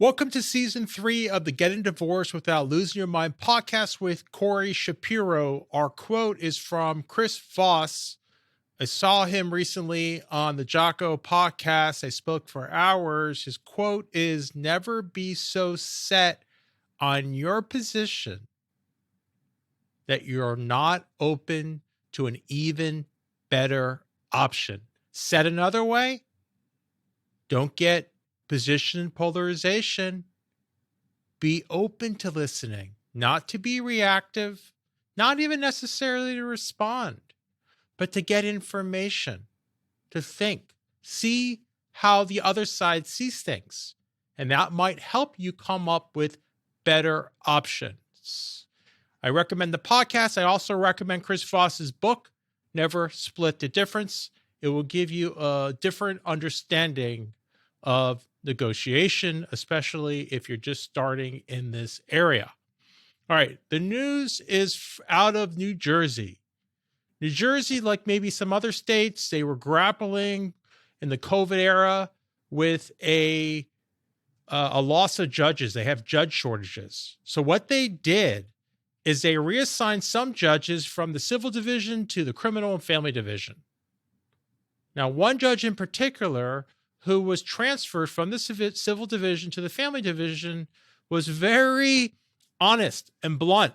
Welcome to season 3 of the Getting Divorced Without Losing Your Mind podcast with Corey Shapiro. Our quote is from Chris Voss. I saw him recently on the Jocko podcast. I spoke for hours. His quote is, "Never be so set on your position that you're not open to an even better option." Said another way, don't get position polarization. Be open to listening, not to be reactive, not even necessarily to respond, but to get information, to think, see how the other side sees things. And that might help you come up with better options. I recommend the podcast. I also recommend Chris Voss's book, Never Split the Difference. It will give you a different understanding of negotiation, especially if you're just starting in this area. All right, the news is out of New Jersey. New Jersey, like maybe some other states, they were grappling in the COVID era with a loss of judges. They have judge shortages. So what they did is they reassigned some judges from the civil division to the criminal and family division. Now, one judge in particular who was transferred from the civil division to the family division was very honest and blunt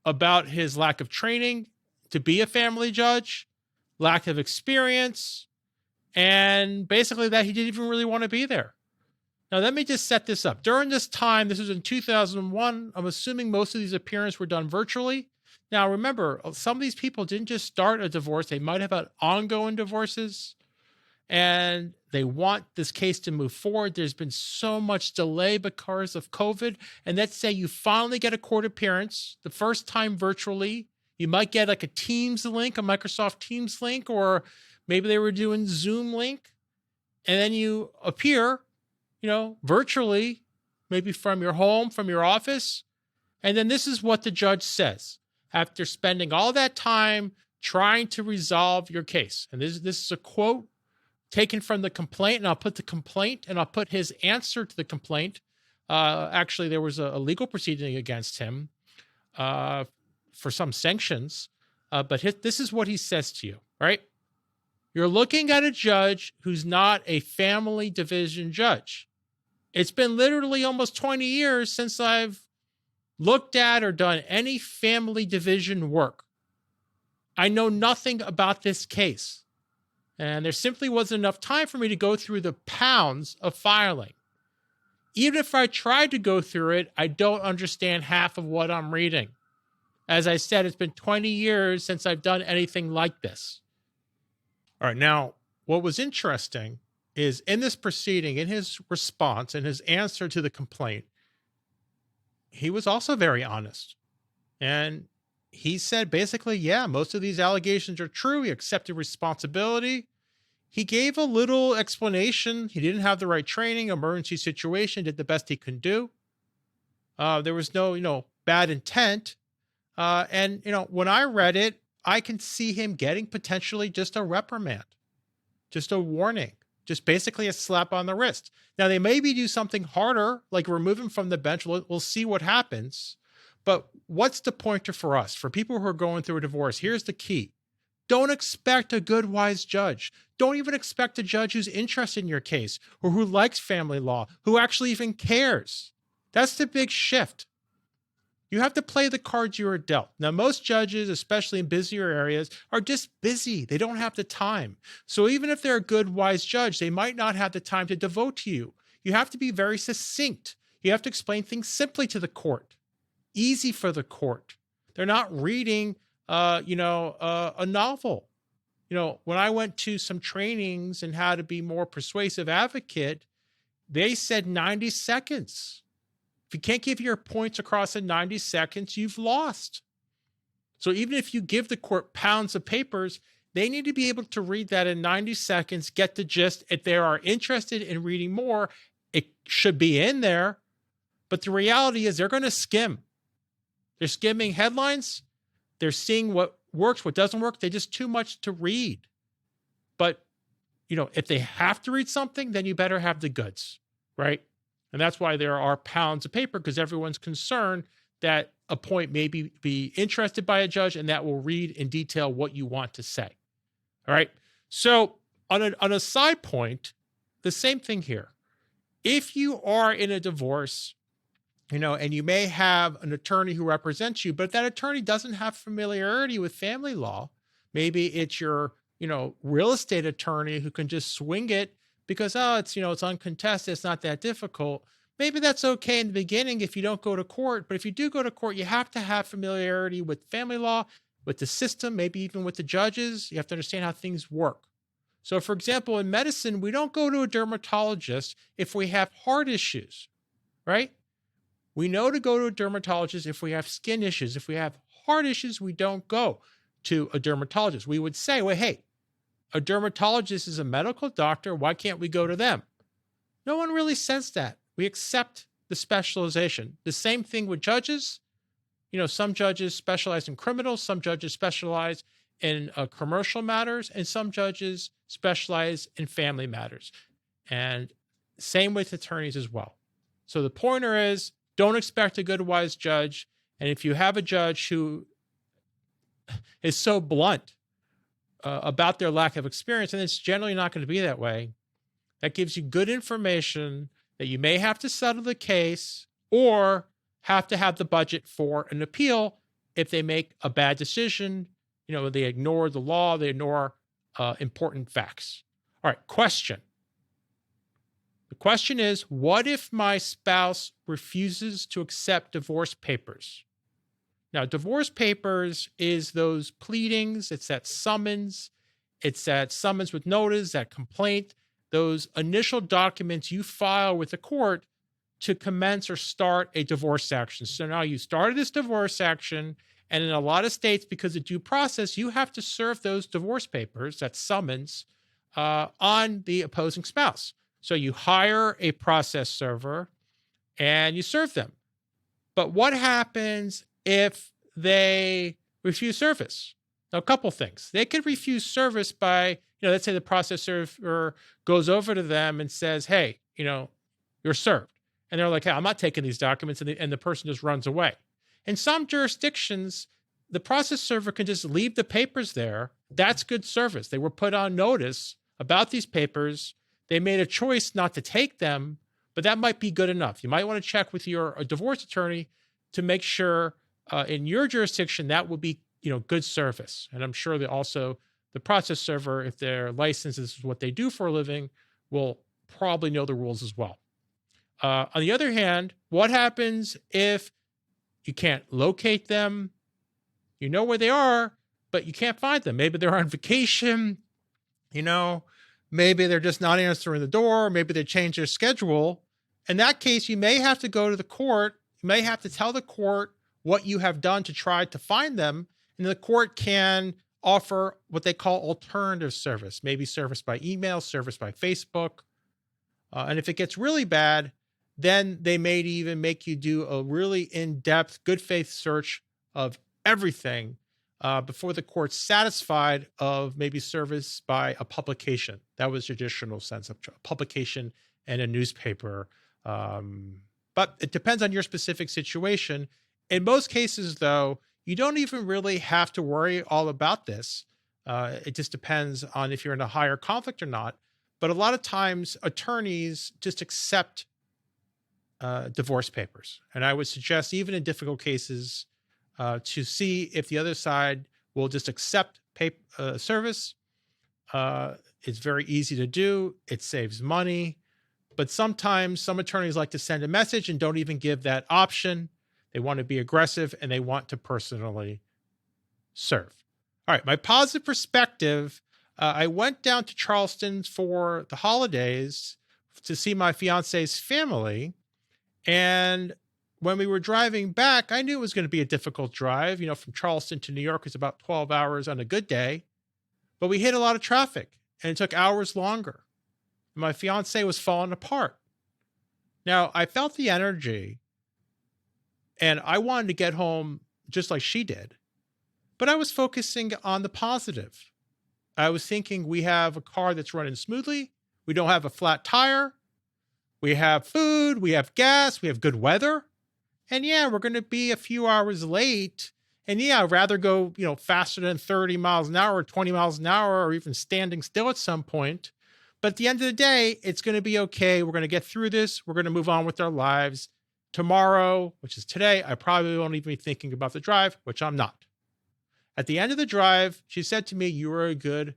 about his lack of training to be a family judge, lack of experience, and basically that he didn't even really want to be there. Now, let me just set this up. During this time, this was in 2001, I'm assuming most of these appearances were done virtually. Now, remember, some of these people didn't just start a divorce. They might have had ongoing divorces, and they want this case to move forward. There's been so much delay because of COVID. And let's say you finally get a court appearance, the first time virtually. You might get like a Teams link, a Microsoft Teams link, or maybe they were doing Zoom link. And then you appear, virtually, maybe from your home, from your office. And then this is what the judge says after spending all that time trying to resolve your case. And this is a quote taken from the complaint, and I'll put the complaint and I'll put his answer to the complaint. Actually, there was a legal proceeding against him for some sanctions, but this is what he says to you, right? You're looking at a judge who's not a family division judge. It's been literally almost 20 years since I've looked at or done any family division work. I know nothing about this case. And there simply wasn't enough time for me to go through the pounds of filing. Even if I tried to go through it, I don't understand half of what I'm reading. As I said, it's been 20 years since I've done anything like this. All right, now, what was interesting is in this proceeding, in his response, in his answer to the complaint, he was also very honest. And he said basically, yeah, most of these allegations are true. He accepted responsibility. He gave a little explanation. He didn't have the right training, emergency situation, did the best he could do. There was no, bad intent. And when I read it, I can see him getting potentially just a reprimand, just a warning, just basically a slap on the wrist. Now, they maybe do something harder, like remove him from the bench. We'll see what happens. But what's the pointer for us? For people who are going through a divorce, here's the key. Don't expect a good, wise judge. Don't even expect a judge who's interested in your case or who likes family law, who actually even cares. That's the big shift. You have to play the cards you are dealt. Now, most judges, especially in busier areas, are just busy. They don't have the time. So even if they're a good, wise judge, they might not have the time to devote to you. You have to be very succinct. You have to explain things simply to the court. Easy for the court. They're not reading, a novel. When I went to some trainings in how to be more persuasive advocate, they said 90 seconds. If you can't give your points across in 90 seconds, you've lost. So even if you give the court pounds of papers, they need to be able to read that in 90 seconds, get the gist. If they are interested in reading more, it should be in there. But the reality is they're going to skim. They're skimming headlines. They're seeing what works, what doesn't work. They're just too much to read. But, if they have to read something, then you better have the goods, right? And that's why there are pounds of paper, because everyone's concerned that a point may be interested by a judge, and that will read in detail what you want to say. All right. So on a side point, the same thing here. If you are in a divorce, and you may have an attorney who represents you, but that attorney doesn't have familiarity with family law. Maybe it's your, real estate attorney who can just swing it because, it's uncontested. It's not that difficult. Maybe that's okay in the beginning if you don't go to court. But if you do go to court, you have to have familiarity with family law, with the system, maybe even with the judges. You have to understand how things work. So, for example, in medicine, we don't go to a dermatologist if we have heart issues, right? We know to go to a dermatologist if we have skin issues. If we have heart issues, we don't go to a dermatologist. We would say, well, hey, a dermatologist is a medical doctor. Why can't we go to them? No one really says that. We accept the specialization. The same thing with judges. Some judges specialize in criminals. Some judges specialize in commercial matters, and some judges specialize in family matters. And same with attorneys as well. So the pointer is, don't expect a good, wise judge. And if you have a judge who is so blunt about their lack of experience, and it's generally not going to be that way, that gives you good information that you may have to settle the case or have to have the budget for an appeal if they make a bad decision. They ignore the law, they ignore important facts. All right, question. The question is, what if my spouse refuses to accept divorce papers? Now, divorce papers is those pleadings, it's that summons with notice, that complaint, those initial documents you file with the court to commence or start a divorce action. So now you started this divorce action, and in a lot of states, because of due process, you have to serve those divorce papers, that summons, on the opposing spouse. So you hire a process server and you serve them. But what happens if they refuse service? Now, a couple things. They could refuse service by, let's say the process server goes over to them and says, hey, you're served. And they're like, hey, I'm not taking these documents. And the person just runs away. In some jurisdictions, the process server can just leave the papers there. That's good service. They were put on notice about these papers. They made a choice not to take them, but that might be good enough. You might want to check with your divorce attorney to make sure in your jurisdiction that would be, good service. And I'm sure that also the process server, if they're licensed, this is what they do for a living, will probably know the rules as well. On the other hand, what happens if you can't locate them? You know where they are, but you can't find them. Maybe they're on vacation, maybe they're just not answering the door. Maybe they change their schedule. In that case, you may have to go to the court. You may have to tell the court what you have done to try to find them. And the court can offer what they call alternative service, maybe service by email, service by Facebook. And if it gets really bad, then they may even make you do a really in-depth, good faith search of everything before the court's satisfied of maybe service by a publication. That was the traditional sense of publication and a newspaper. But it depends on your specific situation. In most cases, though, you don't even really have to worry all about this. It just depends on if you're in a higher conflict or not. But a lot of times, attorneys just accept divorce papers. And I would suggest, even in difficult cases, to see if the other side will just accept service. It's very easy to do. It saves money. But sometimes some attorneys like to send a message and don't even give that option. They want to be aggressive and they want to personally serve. All right, my positive perspective, I went down to Charleston for the holidays to see my fiance's family. And when we were driving back, I knew it was going to be a difficult drive. From Charleston to New York is about 12 hours on a good day. But we hit a lot of traffic and it took hours longer. My fiance was falling apart. Now, I felt the energy and I wanted to get home just like she did. But I was focusing on the positive. I was thinking we have a car that's running smoothly. We don't have a flat tire. We have food, we have gas, we have good weather. And yeah, we're going to be a few hours late. And yeah, I'd rather go, faster than 30 miles an hour, or 20 miles an hour, or even standing still at some point. But at the end of the day, it's going to be okay. We're going to get through this. We're going to move on with our lives. Tomorrow, which is today, I probably won't even be thinking about the drive, which I'm not. At the end of the drive, she said to me, "You were a good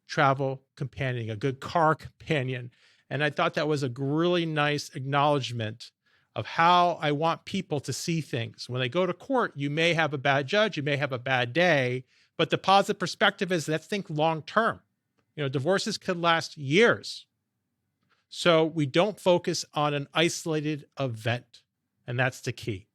travel companion, a good car companion." And I thought that was a really nice acknowledgement of how I want people to see things. When they go to court, you may have a bad judge, you may have a bad day, but the positive perspective is, let's think long term. Divorces could last years. So we don't focus on an isolated event. And that's the key.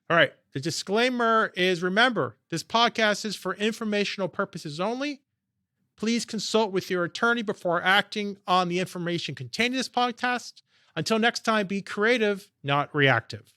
All right. The disclaimer is, remember, this podcast is for informational purposes only. Please consult with your attorney before acting on the information contained in this podcast. Until next time, be creative, not reactive.